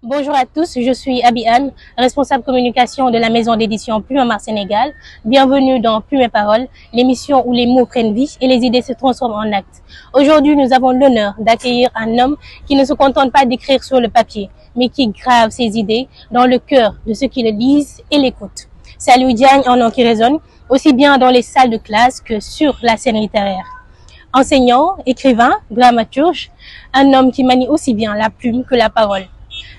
Bonjour à tous, je suis Abi Anne, responsable communication de la maison d'édition Plume Amar Sénégal. Bienvenue dans Plume et Paroles, l'émission où les mots prennent vie et les idées se transforment en actes. Aujourd'hui, nous avons l'honneur d'accueillir un homme qui ne se contente pas d'écrire sur le papier, mais qui grave ses idées dans le cœur de ceux qui le lisent et l'écoutent. Saliou Diagne en nom qui résonne, aussi bien dans les salles de classe que sur la scène littéraire. Enseignant, écrivain, dramaturge, un homme qui manie aussi bien la plume que la parole.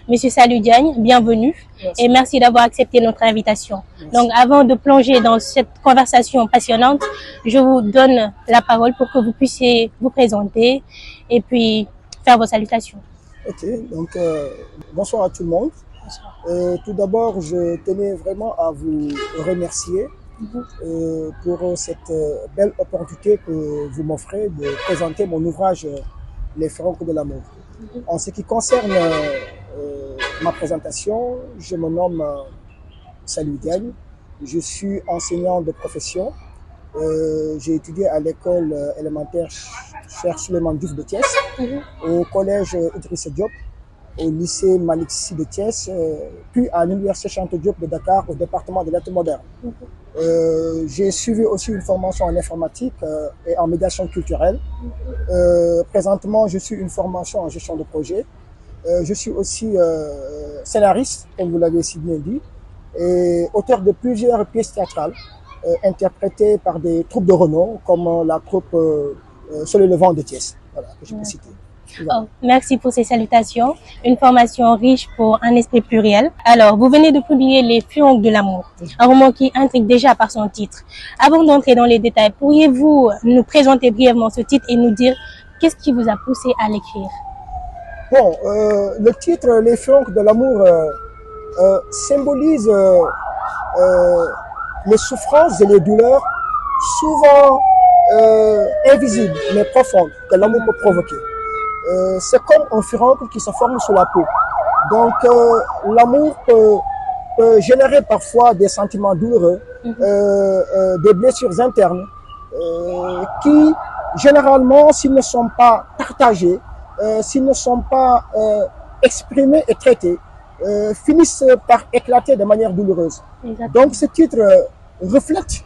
Monsieur Saliou Diagne, bienvenue. Merci. Et merci d'avoir accepté notre invitation. Merci. Donc, avant de plonger dans cette conversation passionnante, je vous donne la parole pour que vous puissiez vous présenter et puis faire vos salutations. Ok, donc bonsoir à tout le monde. Tout d'abord, je tenais vraiment à vous remercier pour cette belle opportunité que vous m'offrez de présenter mon ouvrage Les Froncles de l'amour. En ce qui concerne ma présentation, je me nomme Saliou Diagne, je suis enseignant de profession. J'ai étudié à l'école élémentaire Cheikh Souleymane Diouf de Thiès, au collège Idrissa Diop, au lycée Malick Sy de Thiès, puis à l'université Cheikh Anta Diop de Dakar au département de lettres modernes. J'ai suivi aussi une formation en informatique et en médiation culturelle. Présentement, je suis une formation en gestion de projet. Je suis aussi scénariste, comme vous l'avez si bien dit, et auteur de plusieurs pièces théâtrales interprétées par des troupes de renom, comme la troupe Soleil Levant de Thiès, voilà, que je peux citer. Voilà. Oh, merci pour ces salutations. Une formation riche pour un esprit pluriel. Alors, vous venez de publier Les Froncles de l'amour, un roman qui intrigue déjà par son titre. Avant d'entrer dans les détails, pourriez-vous nous présenter brièvement ce titre et nous dire qu'est-ce qui vous a poussé à l'écrire? Bon, le titre Les Froncles de l'amour symbolise les souffrances et les douleurs souvent invisibles mais profondes que l'amour peut provoquer. C'est comme un furoncle qui se forme sur la peau. Donc l'amour peut générer parfois des sentiments douloureux, des blessures internes qui généralement, s'ils ne sont pas partagés, s'ils ne sont pas exprimés et traités, finissent par éclater de manière douloureuse. Exactement. Donc ce titre reflète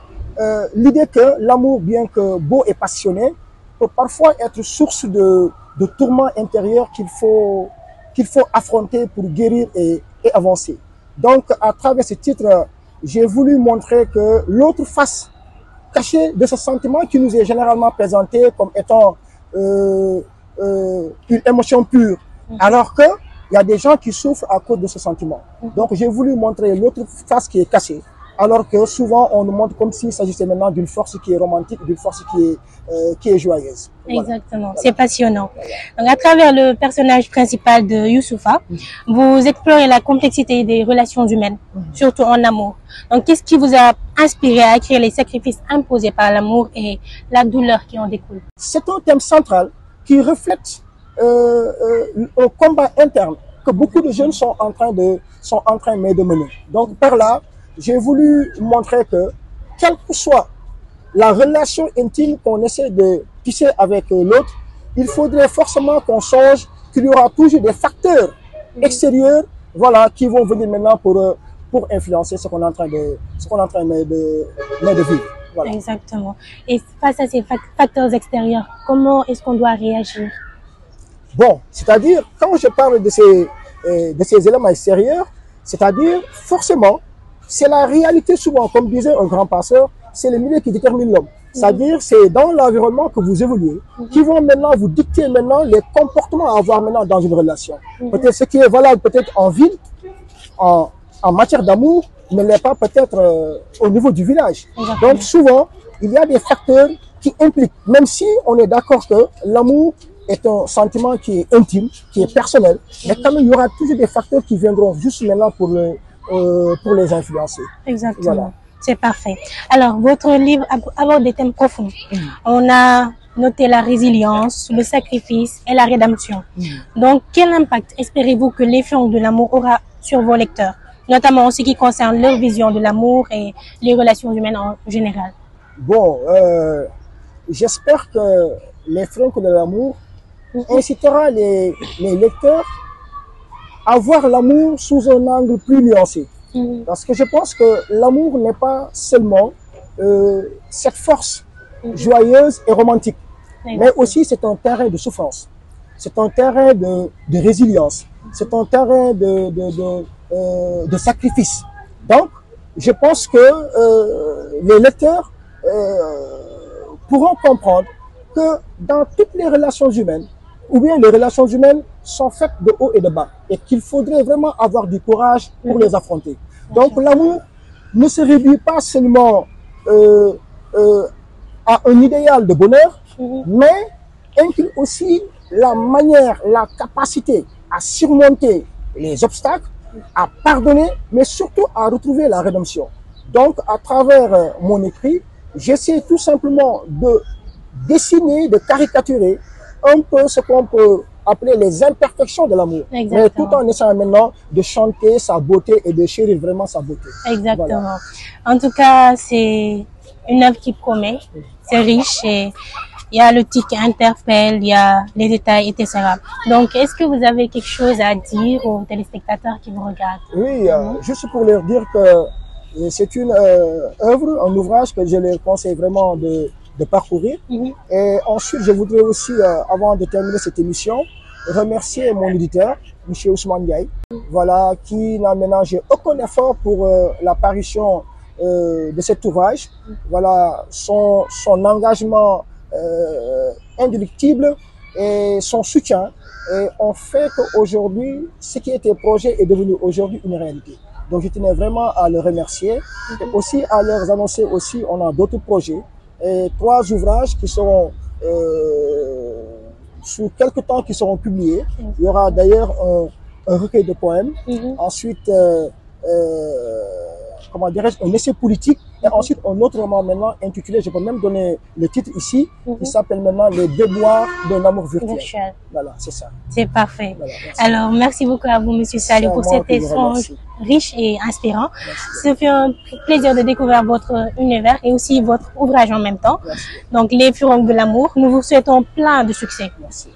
l'idée que l'amour, bien que beau et passionné, peut parfois être source de tourments intérieurs qu'il faut affronter pour guérir et avancer. Donc à travers ce titre, j'ai voulu montrer que l'autre face cachée de ce sentiment qui nous est généralement présenté comme étant une émotion pure, alors qu'il y a des gens qui souffrent à cause de ce sentiment. Donc j'ai voulu montrer l'autre face qui est cachée, alors que souvent on nous montre comme s'il s'agissait maintenant d'une force qui est romantique, d'une force qui est joyeuse. Exactement, voilà. C'est passionnant. Voilà. Donc à travers le personnage principal de Youssoufa, vous explorez la complexité des relations humaines, surtout en amour. Donc qu'est-ce qui vous a inspiré à écrire les sacrifices imposés par l'amour et la douleur qui en découle? C'est un thème central qui reflète un combat interne que beaucoup de jeunes sont en train de mener. Donc par là, j'ai voulu montrer que, quelle que soit la relation intime qu'on essaie de tisser avec l'autre, il faudrait forcément qu'on songe qu'il y aura toujours des facteurs extérieurs, voilà, qui vont venir maintenant pour influencer ce qu'on est en train de vivre. Voilà. Exactement. Et face à ces facteurs extérieurs, comment est-ce qu'on doit réagir? Bon, c'est-à-dire, quand je parle de ces éléments extérieurs, c'est-à-dire, forcément, c'est la réalité souvent, comme disait un grand passeur, c'est le milieu qui détermine l'homme. C'est-à-dire, c'est dans l'environnement que vous évoluez, qui vont maintenant vous dicter maintenant les comportements à avoir maintenant dans une relation. Peut-être ce qui est valable peut-être en ville, en matière d'amour, ne l'est pas peut-être au niveau du village. Donc souvent, il y a des facteurs qui impliquent, même si on est d'accord que l'amour est un sentiment qui est intime, qui est personnel, mais quand même il y aura toujours des facteurs qui viendront juste maintenant pour les influencer. Exactement. Voilà. C'est parfait. Alors, votre livre aborde des thèmes profonds. On a noté la résilience, le sacrifice et la rédemption. Donc, quel impact espérez-vous que Les Froncles de l'amour aura sur vos lecteurs, notamment en ce qui concerne leur vision de l'amour et les relations humaines en général? Bon, j'espère que Les Froncles de l'amour incitera les lecteurs à voir l'amour sous un angle plus nuancé. Parce que je pense que l'amour n'est pas seulement cette force joyeuse et romantique, mais aussi c'est un terrain de souffrance, c'est un terrain de résilience, c'est un terrain de sacrifice. Donc, je pense que les lecteurs pourront comprendre que dans toutes les relations humaines, ou bien les relations humaines sont faites de haut et de bas, et qu'il faudrait vraiment avoir du courage pour les affronter. Donc l'amour ne se réduit pas seulement à un idéal de bonheur, mais inclut aussi la manière, la capacité à surmonter les obstacles, à pardonner, mais surtout à retrouver la rédemption. Donc à travers mon écrit, j'essaie tout simplement de dessiner, de caricaturer un peu ce qu'on peut appeler les imperfections de l'amour, mais tout en essayant maintenant de chanter sa beauté et de chérir vraiment sa beauté. Exactement. Voilà. En tout cas, c'est une œuvre qui promet, c'est riche et il y a le titre qui interpelle, il y a les détails, etc. Donc, est-ce que vous avez quelque chose à dire aux téléspectateurs qui vous regardent? Oui, juste pour leur dire que c'est une œuvre, un ouvrage que je leur conseille vraiment de parcourir. Et ensuite, je voudrais aussi, avant de terminer cette émission, remercier mon éditeur, M. Ousmane Ndiaye, voilà, qui n'a ménagé aucun effort pour l'apparition de cet ouvrage. Voilà, son engagement indélectible et son soutien ont fait qu'aujourd'hui, ce qui était projet est devenu aujourd'hui une réalité. Donc, je tenais vraiment à le remercier et aussi à leur annoncer aussi, on a d'autres projets. Et 3 ouvrages qui seront sous quelques temps qui seront publiés. Il y aura d'ailleurs un recueil de poèmes, ensuite comment dirais-je, un essai politique, et ensuite un autre roman maintenant intitulé, je peux même donner le titre ici, qui s'appelle maintenant Les déboires d'un amour virtuel. Voilà, c'est ça. C'est parfait. Voilà, alors, merci beaucoup à vous, Monsieur Saliou, pour cet échange riche et inspirant. Ça fait un plaisir de découvrir votre univers et aussi votre ouvrage en même temps. Donc, Les Furonques de l'amour. Nous vous souhaitons plein de succès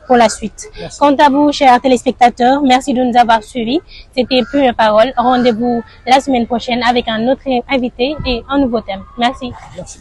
pour la suite. Quant à vous, chers téléspectateurs, merci de nous avoir suivis. C'était Plume Parole. Rendez-vous la semaine prochaine avec un autre invité et un nouveau thème. Merci. Merci.